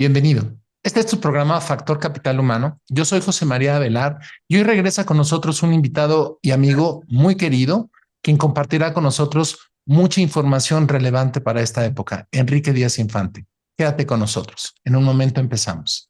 Bienvenido. Este es tu programa Factor Capital Humano. Yo soy José María Avelar y hoy regresa con nosotros un invitado y amigo muy querido, quien compartirá con nosotros mucha información relevante para esta época, Enrique Díaz Infante. Quédate con nosotros. En un momento empezamos.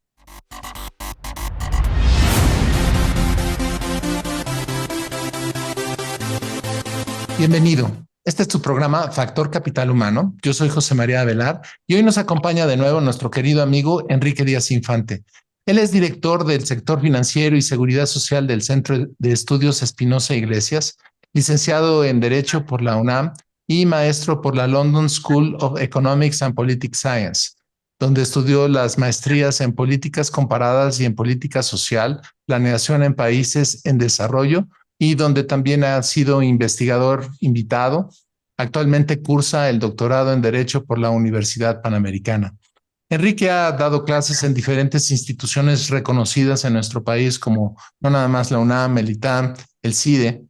Bienvenido. Este es tu programa Factor Capital Humano. Yo soy José María Avelar y hoy nos acompaña de nuevo nuestro querido amigo Enrique Díaz Infante. Él es director del sector financiero y seguridad social del Centro de Estudios Espinosa Iglesias, licenciado en Derecho por la UNAM y maestro por la London School of Economics and Political Science, donde estudió las maestrías en políticas comparadas y en política social, planeación en países en desarrollo y donde también ha sido investigador invitado. Actualmente cursa el doctorado en Derecho por la Universidad Panamericana. Enrique ha dado clases en diferentes instituciones reconocidas en nuestro país, como no nada más la UNAM, el ITAM, el CIDE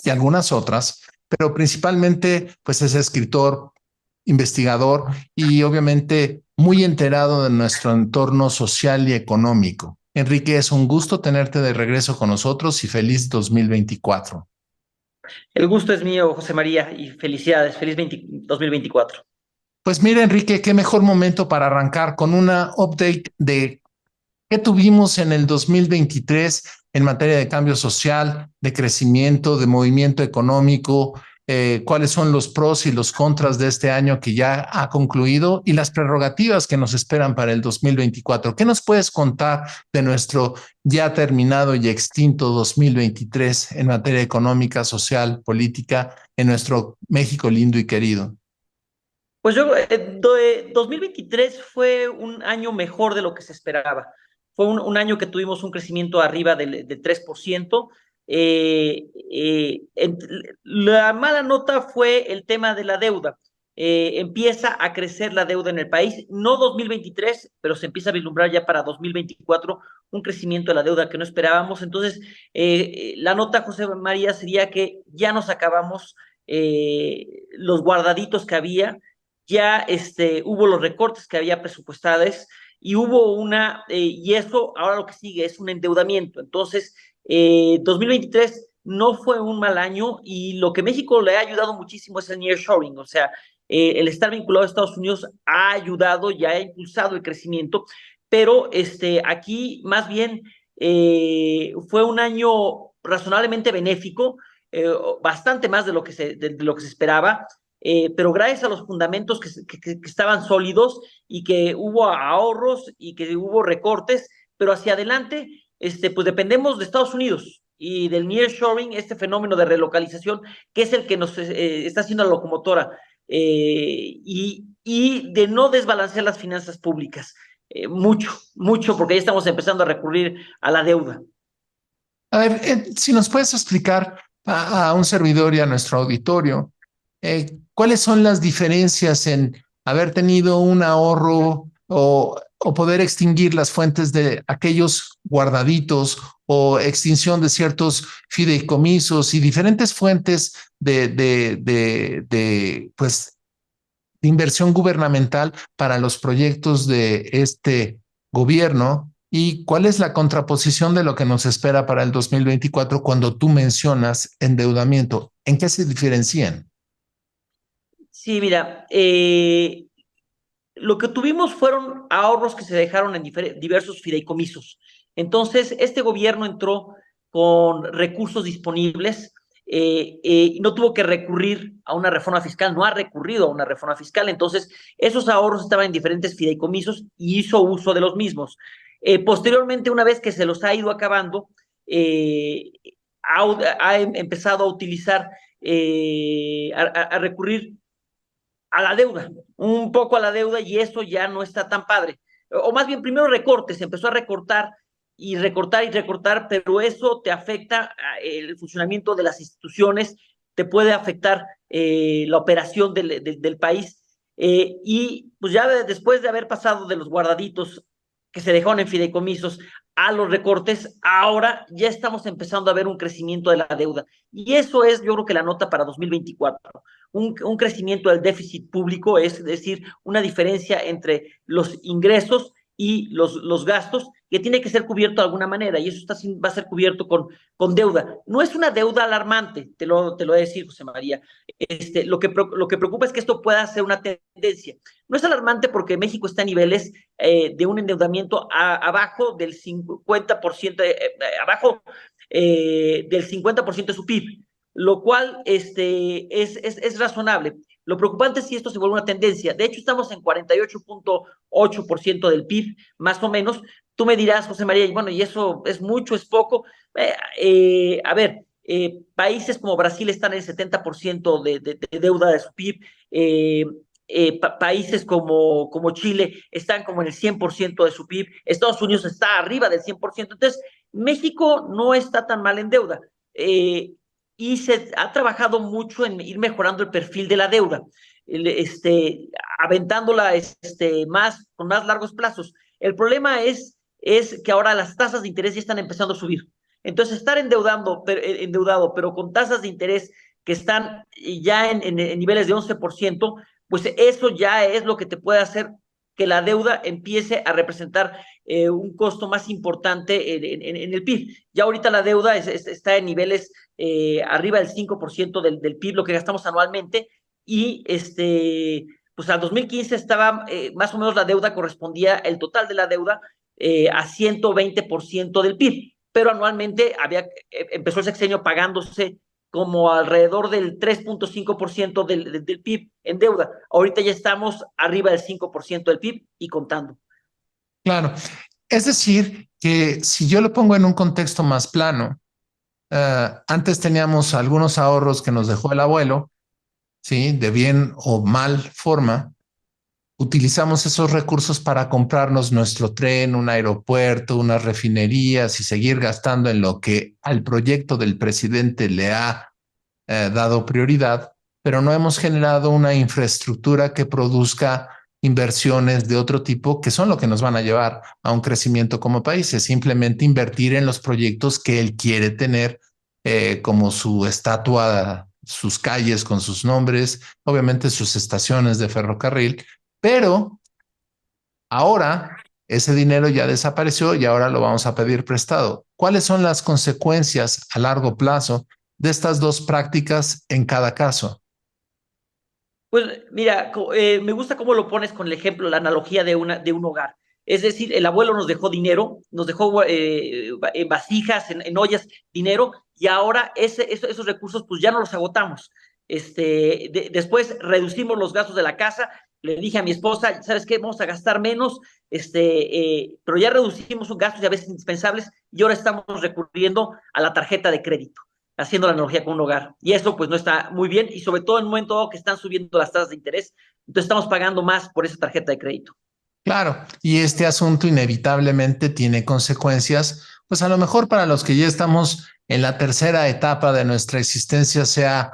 y algunas otras, pero principalmente pues es escritor, investigador y obviamente muy enterado de nuestro entorno social y económico. Enrique, es un gusto tenerte de regreso con nosotros y feliz 2024. El gusto es mío, José María, y felicidades, 2024. Pues mira, Enrique, qué mejor momento para arrancar con una update de qué tuvimos en el 2023 en materia de cambio social, de crecimiento, de movimiento económico, cuáles son los pros y los contras de este año que ya ha concluido y las prerrogativas que nos esperan para el 2024. ¿Qué nos puedes contar de nuestro ya terminado y extinto 2023 en materia económica, social, política, en nuestro México lindo y querido? 2023 fue un año mejor de lo que se esperaba. Fue un año que tuvimos un crecimiento arriba del 3%. Eh, la mala nota fue el tema de la deuda. Empieza a crecer la deuda en el país, no 2023, pero se empieza a vislumbrar ya para 2024 un crecimiento de la deuda que no esperábamos. Entonces, la nota, José María, sería que ya nos acabamos los guardaditos que había, ya hubo los recortes que había presupuestados y hubo y eso ahora lo que sigue es un endeudamiento. Entonces, 2023 no fue un mal año y lo que México le ha ayudado muchísimo es el nearshoring, o sea, el estar vinculado a Estados Unidos ha ayudado, ya ha impulsado el crecimiento, pero aquí más bien fue un año razonablemente benéfico, bastante más de lo que se esperaba, pero gracias a los fundamentos que estaban sólidos y que hubo ahorros y que hubo recortes, pero hacia adelante, pues dependemos de Estados Unidos y del nearshoring, este fenómeno de relocalización, que es el que nos está haciendo la locomotora, y de no desbalancear las finanzas públicas. Mucho, mucho, porque ya estamos empezando a recurrir a la deuda. A ver, si nos puedes explicar a un servidor y a nuestro auditorio, ¿cuáles son las diferencias en haber tenido un ahorro o poder extinguir las fuentes de aquellos guardaditos o extinción de ciertos fideicomisos y diferentes fuentes pues, de inversión gubernamental para los proyectos de este gobierno? ¿Y cuál es la contraposición de lo que nos espera para el 2024 cuando tú mencionas endeudamiento? ¿En qué se diferencian? Sí, mira, lo que tuvimos fueron ahorros que se dejaron en diversos fideicomisos. Entonces, este gobierno entró con recursos disponibles, y no tuvo que recurrir a una reforma fiscal, no ha recurrido a una reforma fiscal. Entonces, esos ahorros estaban en diferentes fideicomisos y hizo uso de los mismos. Posteriormente, una vez que se los ha ido acabando, eh, ha empezado a utilizar, a recurrir a la deuda, un poco a la deuda, y eso ya no está tan padre. O más bien, primero recortes, se empezó a recortar y recortar y recortar, pero eso te afecta el funcionamiento de las instituciones, te puede afectar la operación del país. Y pues ya después de haber pasado de los guardaditos que se dejaron en fideicomisos a los recortes, ahora ya estamos empezando a ver un crecimiento de la deuda. Y eso es, yo creo que la nota para 2024. Un crecimiento del déficit público, es decir, una diferencia entre los ingresos y los gastos, que tiene que ser cubierto de alguna manera, y eso va a ser cubierto con deuda. No es una deuda alarmante, te lo voy a decir, José María. Lo que preocupa es que esto pueda ser una tendencia. No es alarmante porque México está a niveles de un endeudamiento abajo del 50%, abajo del 50% de su PIB, lo cual es razonable. Lo preocupante es si esto se vuelve una tendencia. De hecho, estamos en 48.8% del PIB, más o menos. Tú me dirás, José María, bueno, ¿y eso es mucho, es poco? A ver, países como Brasil están en el 70% de deuda de su PIB. Países como Chile están como en el 100% de su PIB. Estados Unidos está arriba del 100%. Entonces, México no está tan mal en deuda. Y se ha trabajado mucho en ir mejorando el perfil de la deuda, aventándola con más largos plazos. El problema es que ahora las tasas de interés ya están empezando a subir. Entonces, estar endeudado, pero con tasas de interés que están ya en niveles de 11%, pues eso ya es lo que te puede hacer que la deuda empiece a representar un costo más importante en el PIB. Ya ahorita la deuda está en niveles arriba del 5% del PIB, lo que gastamos anualmente, y pues al 2015 estaba más o menos la deuda correspondía, el total de la deuda a 120% del PIB, pero anualmente empezó el sexenio pagándose como alrededor del 3.5% del PIB en deuda. Ahorita ya estamos arriba del 5% del PIB y contando. Claro. Es decir, que si yo lo pongo en un contexto más plano, antes teníamos algunos ahorros que nos dejó el abuelo, ¿sí? De bien o mal forma. Utilizamos esos recursos para comprarnos nuestro tren, un aeropuerto, unas refinerías y seguir gastando en lo que al proyecto del presidente le ha dado prioridad, pero no hemos generado una infraestructura que produzca inversiones de otro tipo que son lo que nos van a llevar a un crecimiento como país. Es simplemente invertir en los proyectos que él quiere tener, como su estatua, sus calles con sus nombres, obviamente sus estaciones de ferrocarril, pero ahora ese dinero ya desapareció y ahora lo vamos a pedir prestado. ¿Cuáles son las consecuencias a largo plazo de estas dos prácticas en cada caso? Pues mira, me gusta cómo lo pones con el ejemplo, la analogía de un hogar. Es decir, el abuelo nos dejó dinero, nos dejó en vasijas, en ollas, dinero, y ahora esos recursos pues ya no los agotamos. Después reducimos los gastos de la casa. Le dije a mi esposa, ¿sabes qué? Vamos a gastar menos, pero ya reducimos sus gastos y a veces indispensables, y ahora estamos recurriendo a la tarjeta de crédito, haciendo la analogía con un hogar. Y eso pues no está muy bien, y sobre todo en un momento dado que están subiendo las tasas de interés, entonces estamos pagando más por esa tarjeta de crédito. Claro, y este asunto inevitablemente tiene consecuencias, pues a lo mejor para los que ya estamos en la tercera etapa de nuestra existencia sea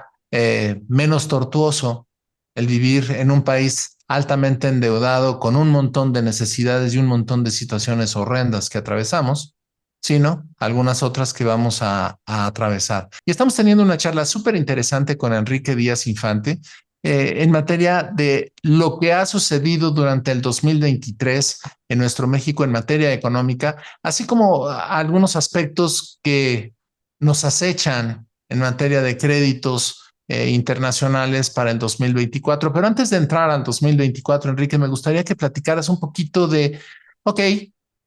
menos tortuoso el vivir en un país altamente endeudado con un montón de necesidades y un montón de situaciones horrendas que atravesamos, sino algunas otras que vamos a atravesar. Y estamos teniendo una charla súper interesante con Enrique Díaz Infante en materia de lo que ha sucedido durante el 2023 en nuestro México en materia económica, así como algunos aspectos que nos acechan en materia de créditos internacionales para el 2024. Pero antes de entrar al 2024, Enrique, me gustaría que platicaras un poquito de, ok,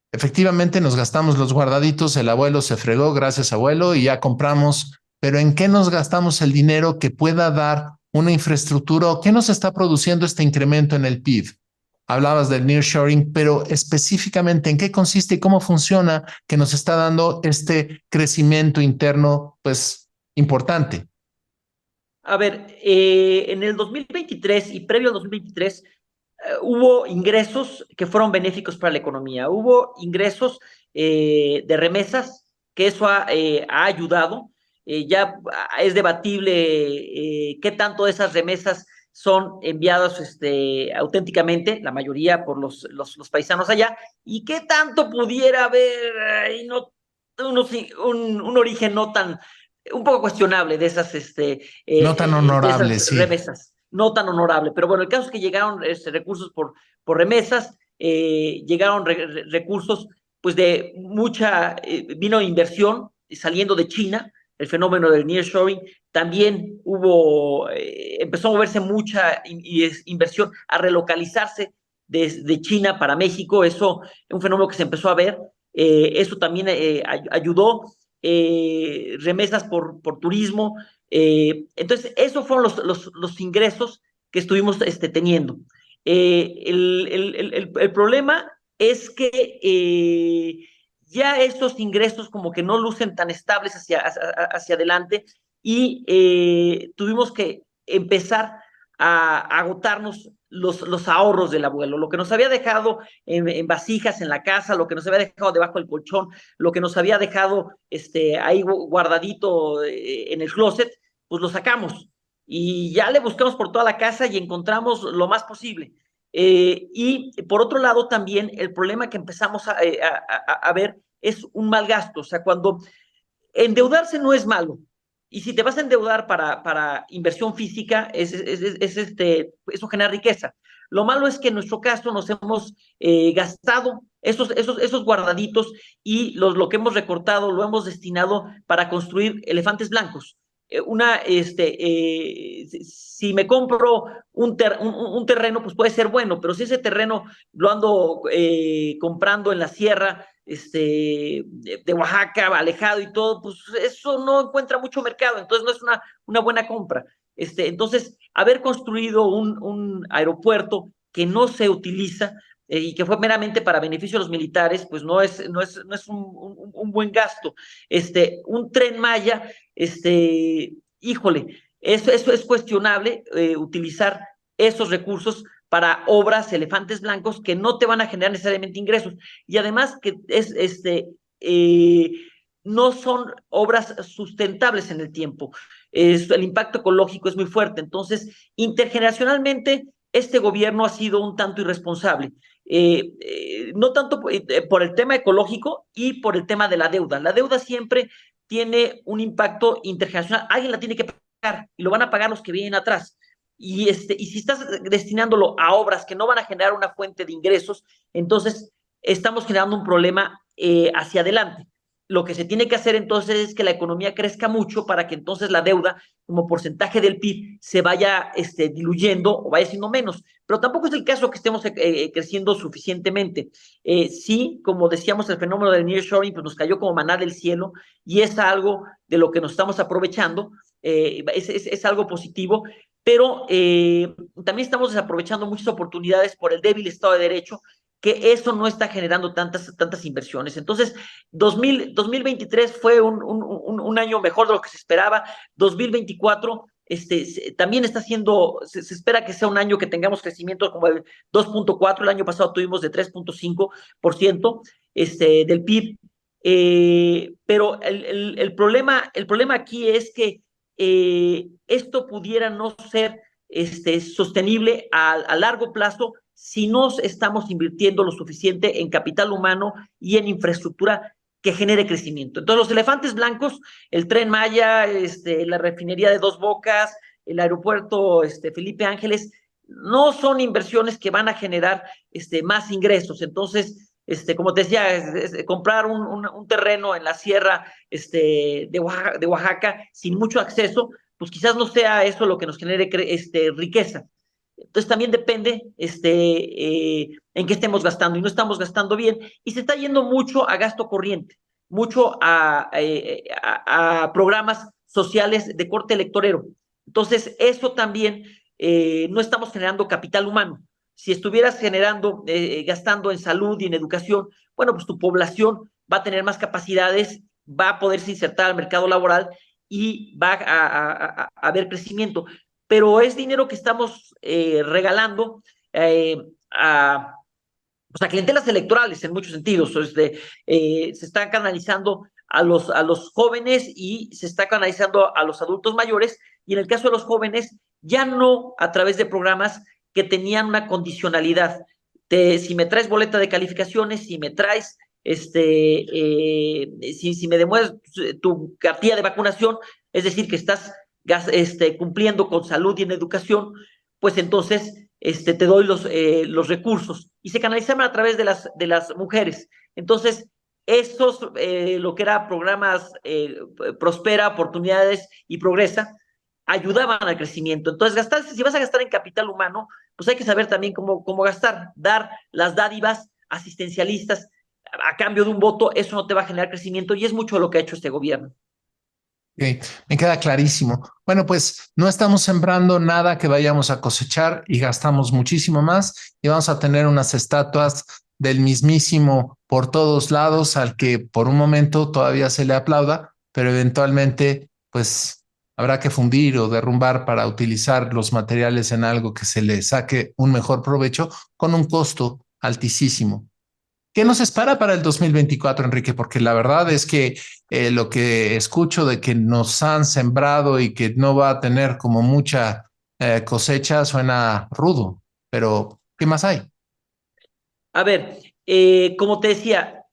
efectivamente nos gastamos los guardaditos, el abuelo se fregó, gracias abuelo, y ya compramos, pero ¿en qué nos gastamos el dinero que pueda dar una infraestructura o qué nos está produciendo este incremento en el PIB? Hablabas del nearshoring, pero específicamente en qué consiste y cómo funciona que nos está dando este crecimiento interno, pues importante. A ver, en el 2023 y previo al 2023 hubo ingresos que fueron benéficos para la economía. Hubo ingresos de remesas, que eso ha ayudado. Ya es debatible qué tanto de esas remesas son enviadas auténticamente, la mayoría por los paisanos allá, y qué tanto pudiera haber un origen no tan, un poco cuestionable de No tan de honorable, esas sí. remesas, no tan honorable. Pero bueno, el caso es que llegaron remesas, llegaron recursos, pues de mucha, vino inversión saliendo de China, el fenómeno del nearshoring, también empezó a moverse mucha inversión, a relocalizarse de China para México, eso es un fenómeno que se empezó a ver, eso también ayudó, remesas por turismo, entonces esos fueron los ingresos que estuvimos teniendo. El problema es que ya estos ingresos como que no lucen tan estables hacia adelante y tuvimos que empezar a agotarnos los ahorros del abuelo, lo que nos había dejado en vasijas en la casa, lo que nos había dejado debajo del colchón, lo que nos había dejado ahí guardadito en el closet, pues lo sacamos y ya le buscamos por toda la casa y encontramos lo más posible. Y por otro lado también el problema que empezamos a ver es un mal gasto, o sea, cuando endeudarse no es malo, y si te vas a endeudar para inversión física, eso genera riqueza. Lo malo es que en nuestro caso nos hemos gastado esos guardaditos y lo que hemos recortado lo hemos destinado para construir elefantes blancos. Si me compro un terreno, pues puede ser bueno, pero si ese terreno lo ando comprando en la sierra, de Oaxaca, alejado y todo, pues eso no encuentra mucho mercado, entonces no es una buena compra. Entonces, haber construido un aeropuerto que no se utiliza y que fue meramente para beneficio de los militares, pues no es un buen gasto. Un Tren Maya, híjole, eso es cuestionable, utilizar esos recursos para obras, elefantes blancos, que no te van a generar necesariamente ingresos. Y además que eh, no son obras sustentables en el tiempo. El impacto ecológico es muy fuerte. Entonces, intergeneracionalmente, este gobierno ha sido un tanto irresponsable. No tanto por el tema ecológico y por el tema de la deuda. La deuda siempre tiene un impacto intergeneracional. Alguien la tiene que pagar y lo van a pagar los que vienen atrás. Y si estás destinándolo a obras que no van a generar una fuente de ingresos, entonces estamos generando un problema hacia adelante. Lo que se tiene que hacer entonces es que la economía crezca mucho para que entonces la deuda como porcentaje del PIB se vaya diluyendo o vaya siendo menos. Pero tampoco es el caso que estemos creciendo suficientemente. Sí, como decíamos, el fenómeno del nearshoring pues nos cayó como maná del cielo y es algo de lo que nos estamos aprovechando, es algo positivo, pero también estamos desaprovechando muchas oportunidades por el débil Estado de Derecho, que eso no está generando tantas inversiones. Entonces, 2023 fue un año mejor de lo que se esperaba. 2024 también está siendo, se espera que sea un año que tengamos crecimiento como el 2.4, el año pasado tuvimos de 3.5% del PIB, pero el problema aquí es que esto pudiera no ser sostenible a largo plazo si no estamos invirtiendo lo suficiente en capital humano y en infraestructura que genere crecimiento. Entonces, los elefantes blancos, el Tren Maya, la refinería de Dos Bocas, el aeropuerto Felipe Ángeles, no son inversiones que van a generar más ingresos. Entonces, como te decía, comprar un terreno en la sierra de Oaxaca sin mucho acceso, pues quizás no sea eso lo que nos genere riqueza. Entonces también depende en qué estemos gastando y no estamos gastando bien y se está yendo mucho a gasto corriente, mucho a programas sociales de corte electorero. Entonces eso también no estamos generando capital humano. Si estuvieras gastando en salud y en educación, bueno, pues tu población va a tener más capacidades, va a poderse insertar al mercado laboral y va a haber crecimiento, pero es dinero que estamos regalando a, pues a clientelas electorales en muchos sentidos. Se está canalizando a los jóvenes y se está canalizando a los adultos mayores, y en el caso de los jóvenes, ya no a través de programas que tenían una condicionalidad. Si me traes boleta de calificaciones, si me traes si me demuestras tu cartilla de vacunación, es decir, que estás cumpliendo con salud y en educación, pues entonces te doy los recursos. Y se canalizaban a través de las mujeres. Entonces, estos, lo que era programas Prospera, Oportunidades y Progresa, ayudaban al crecimiento. Entonces, gastar, si vas a gastar en capital humano, pues hay que saber también cómo gastar, dar las dádivas asistencialistas a cambio de un voto, eso no te va a generar crecimiento y es mucho lo que ha hecho este gobierno. Ok, me queda clarísimo. Bueno, pues no estamos sembrando nada que vayamos a cosechar y gastamos muchísimo más y vamos a tener unas estatuas del mismísimo por todos lados al que por un momento todavía se le aplauda, pero eventualmente pues habrá que fundir o derrumbar para utilizar los materiales en algo que se le saque un mejor provecho con un costo altísimo. ¿Qué nos espera para el 2024, Enrique? Porque la verdad es que lo que escucho de que nos han sembrado y que no va a tener como mucha cosecha suena rudo, pero ¿qué más hay? A ver, como te decía,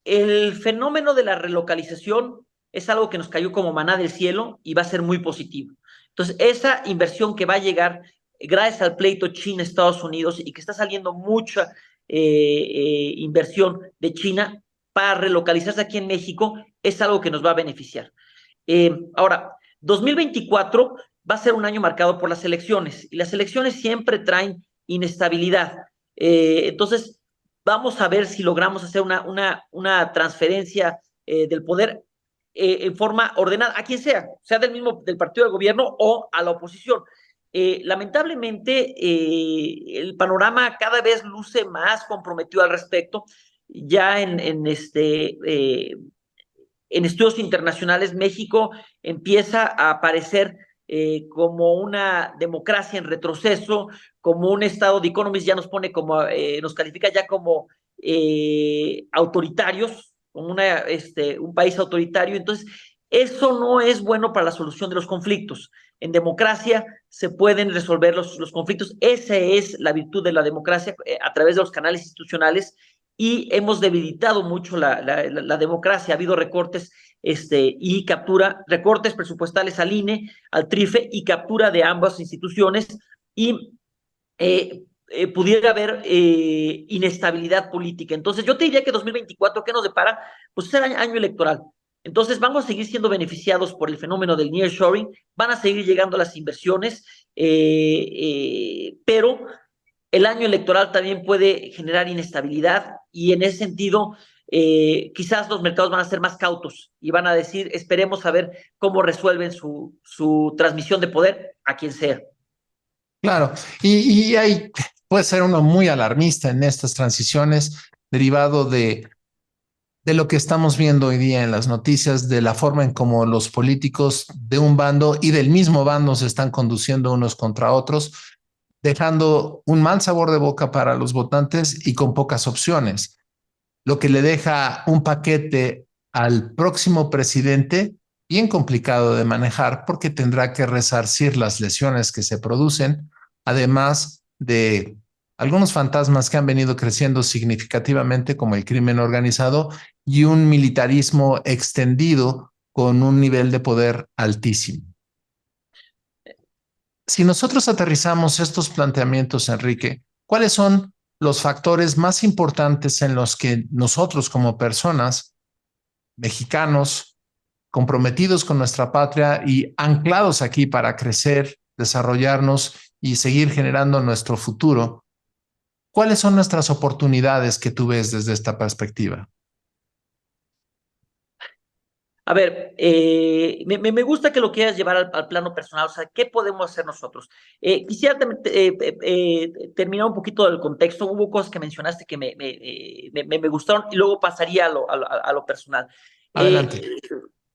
el fenómeno de la relocalización es algo que nos cayó como maná del cielo y va a ser muy positivo. Entonces, esa inversión que va a llegar gracias al pleito China-Estados Unidos y que está saliendo mucha inversión de China para relocalizarse aquí en México, es algo que nos va a beneficiar. Ahora, 2024 va a ser un año marcado por las elecciones y las elecciones siempre traen inestabilidad. Entonces, vamos a ver si logramos hacer una transferencia del poder en forma ordenada, a quien sea del partido del gobierno o a la oposición. Lamentablemente, el panorama cada vez luce más comprometido al respecto. Ya en estudios internacionales, México empieza a aparecer como una democracia en retroceso, como un estado de Economist ya nos pone como, nos califica ya como autoritarios, como un país autoritario. Entonces, eso no es bueno para la solución de los conflictos. En democracia se pueden resolver los conflictos. Esa es la virtud de la democracia a través de los canales institucionales y hemos debilitado mucho la democracia. Ha habido recortes y captura, recortes presupuestales al INE, al TRIFE y captura de ambas instituciones y pudiera haber inestabilidad política. Entonces, yo te diría que 2024, ¿qué nos depara? Pues es el año electoral. Entonces, vamos a seguir siendo beneficiados por el fenómeno del nearshoring, van a seguir llegando las inversiones, pero el año electoral también puede generar inestabilidad y en ese sentido quizás los mercados van a ser más cautos y van a decir, esperemos a ver cómo resuelven su transmisión de poder a quien sea. Claro, y hay, puede ser uno muy alarmista en estas transiciones derivado de lo que estamos viendo hoy día en las noticias, de la forma en cómo los políticos de un bando y del mismo bando se están conduciendo unos contra otros, dejando un mal sabor de boca para los votantes y con pocas opciones, lo que le deja un paquete al próximo presidente bien complicado de manejar porque tendrá que resarcir las lesiones que se producen, además de algunos fantasmas que han venido creciendo significativamente como el crimen organizado y un militarismo extendido con un nivel de poder altísimo. Si nosotros aterrizamos estos planteamientos, Enrique, ¿cuáles son los factores más importantes en los que nosotros como personas, mexicanos, comprometidos con nuestra patria y anclados aquí para crecer, desarrollarnos y seguir generando nuestro futuro, cuáles son nuestras oportunidades que tú ves desde esta perspectiva? A ver, me gusta que lo quieras llevar al plano personal, o sea, ¿qué podemos hacer nosotros? Quisiera terminar un poquito del contexto, hubo cosas que mencionaste que me gustaron y luego pasaría a lo personal. Adelante.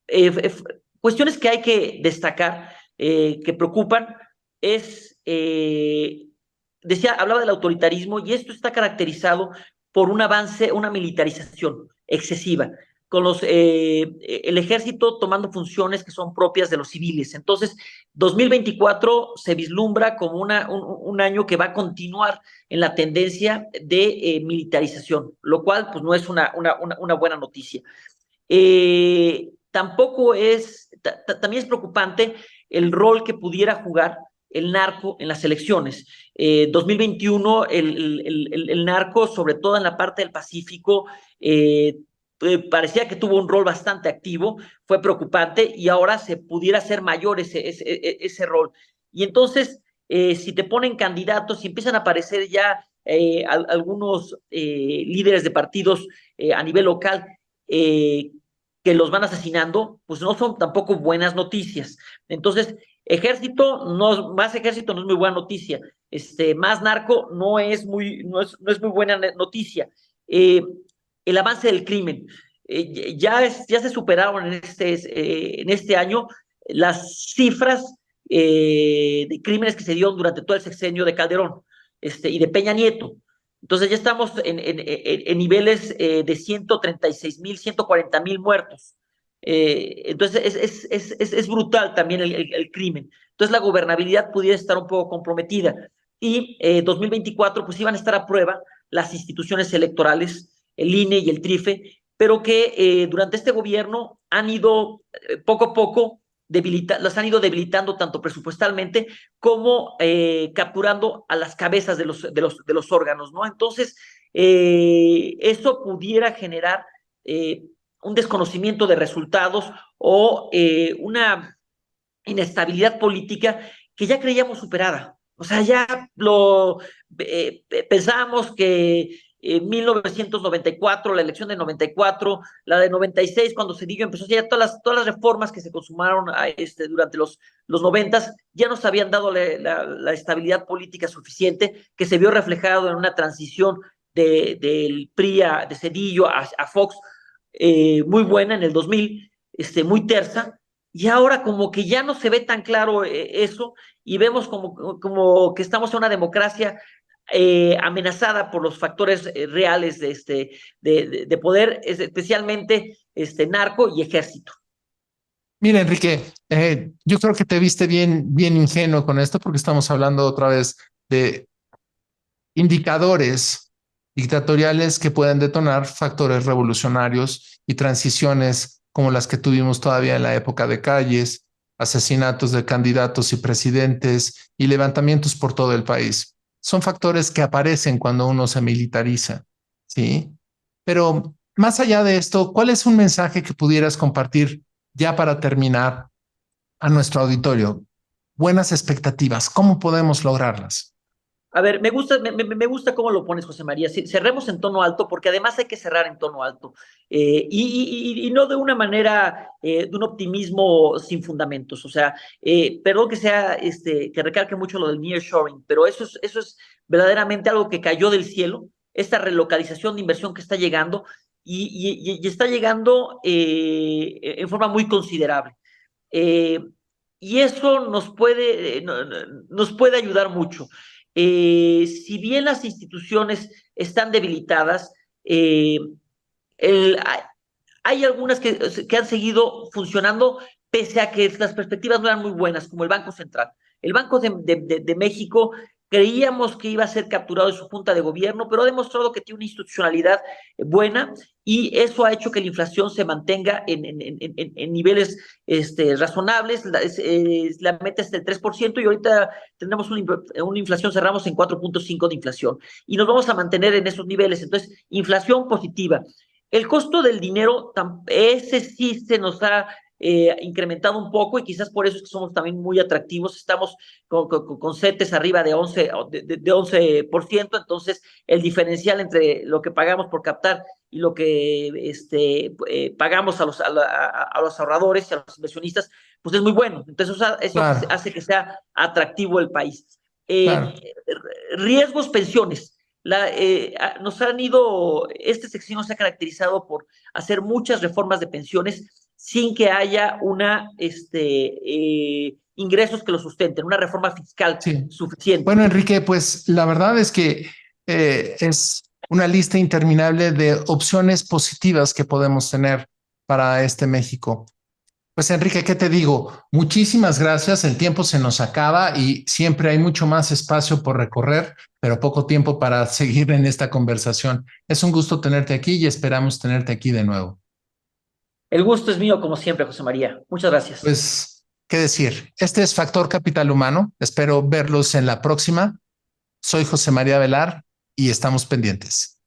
Eh, eh, Cuestiones que hay que destacar, que preocupan, es, hablaba del autoritarismo y esto está caracterizado por un avance, una militarización excesiva con el ejército tomando funciones que son propias de los civiles. Entonces, 2024 se vislumbra como un año que va a continuar en la tendencia de militarización, lo cual pues no es una buena noticia. Tampoco también es preocupante el rol que pudiera jugar el narco en las elecciones. 2021, el narco, sobre todo en la parte del Pacífico, parecía que tuvo un rol bastante activo, fue preocupante y ahora se pudiera hacer mayor ese rol. Y entonces, si te ponen candidatos y empiezan a aparecer ya algunos líderes de partidos a nivel local que los van asesinando, pues no son tampoco buenas noticias. Entonces, más ejército no es muy buena noticia. Más narco no es muy buena noticia. El avance del crimen. Ya se superaron en este año las cifras de crímenes que se dieron durante todo el sexenio de Calderón y de Peña Nieto. Entonces ya estamos en niveles de 136,000, 140,000 muertos. Entonces es brutal también el crimen. Entonces la gobernabilidad pudiera estar un poco comprometida. Y 2024 pues iban a estar a prueba las instituciones electorales, el INE y el TRIFE, pero que durante este gobierno han ido poco a poco las han ido debilitando tanto presupuestalmente como capturando a las cabezas de los órganos, ¿no? Entonces, eso pudiera generar un desconocimiento de resultados o una inestabilidad política que ya creíamos superada. O sea, ya pensábamos que en 1994, la elección de 94, la de 96, cuando Cedillo empezó, ya todas las reformas que se consumaron durante los 90 ya nos habían dado la estabilidad política suficiente que se vio reflejado en una transición del PRI de Cedillo a Fox muy buena en el 2000, muy tersa, y ahora como que ya no se ve tan claro eso y vemos como que estamos en una democracia amenazada por los factores reales de poder, especialmente narco y ejército. Mira, Enrique, yo creo que te viste bien ingenuo con esto porque estamos hablando otra vez de indicadores dictatoriales que pueden detonar factores revolucionarios y transiciones como las que tuvimos todavía en la época de Calles, asesinatos de candidatos y presidentes y levantamientos por todo el país. Son factores que aparecen cuando uno se militariza, ¿sí? Pero más allá de esto, ¿cuál es un mensaje que pudieras compartir ya para terminar a nuestro auditorio? Buenas expectativas, ¿cómo podemos lograrlas? A ver, me gusta cómo lo pones, José María. Cerremos en tono alto, porque además hay que cerrar en tono alto. Y no de una manera, de un optimismo sin fundamentos. O sea, perdón que recalque mucho lo del nearshoring, pero eso es verdaderamente algo que cayó del cielo, esta relocalización de inversión que está llegando y está llegando en forma muy considerable. Eh, y eso nos puede ayudar mucho. Si bien las instituciones están debilitadas, el, hay algunas que han seguido funcionando pese a que las perspectivas no eran muy buenas, como el Banco Central. El Banco de México creíamos que iba a ser capturado de su junta de gobierno, pero ha demostrado que tiene una institucionalidad buena y eso ha hecho que la inflación se mantenga en niveles razonables. La meta es del 3% y ahorita tenemos una inflación, cerramos en 4.5 de inflación y nos vamos a mantener en esos niveles. Entonces, inflación positiva. El costo del dinero, ese sí se nos ha incrementado un poco y quizás por eso es que somos también muy atractivos. Estamos con CETES arriba de 11%, entonces el diferencial entre lo que pagamos por captar y lo que pagamos a los ahorradores y a los inversionistas, pues es muy bueno. Entonces eso Claro, hace que sea atractivo el país. claro. Riesgos, pensiones. Este sexenio se ha caracterizado por hacer muchas reformas de pensiones sin que haya ingresos que lo sustenten, una reforma fiscal Sí. suficiente. Bueno, Enrique, pues la verdad es que es una lista interminable de opciones positivas que podemos tener para este México. Pues Enrique, ¿qué te digo? Muchísimas gracias. El tiempo se nos acaba y siempre hay mucho más espacio por recorrer, pero poco tiempo para seguir en esta conversación. Es un gusto tenerte aquí y esperamos tenerte aquí de nuevo. El gusto es mío, como siempre, José María. Muchas gracias. Pues ¿Qué decir? Este es Factor Capital Humano. Espero verlos en la próxima. Soy José María Velar y estamos pendientes.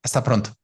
Hasta pronto.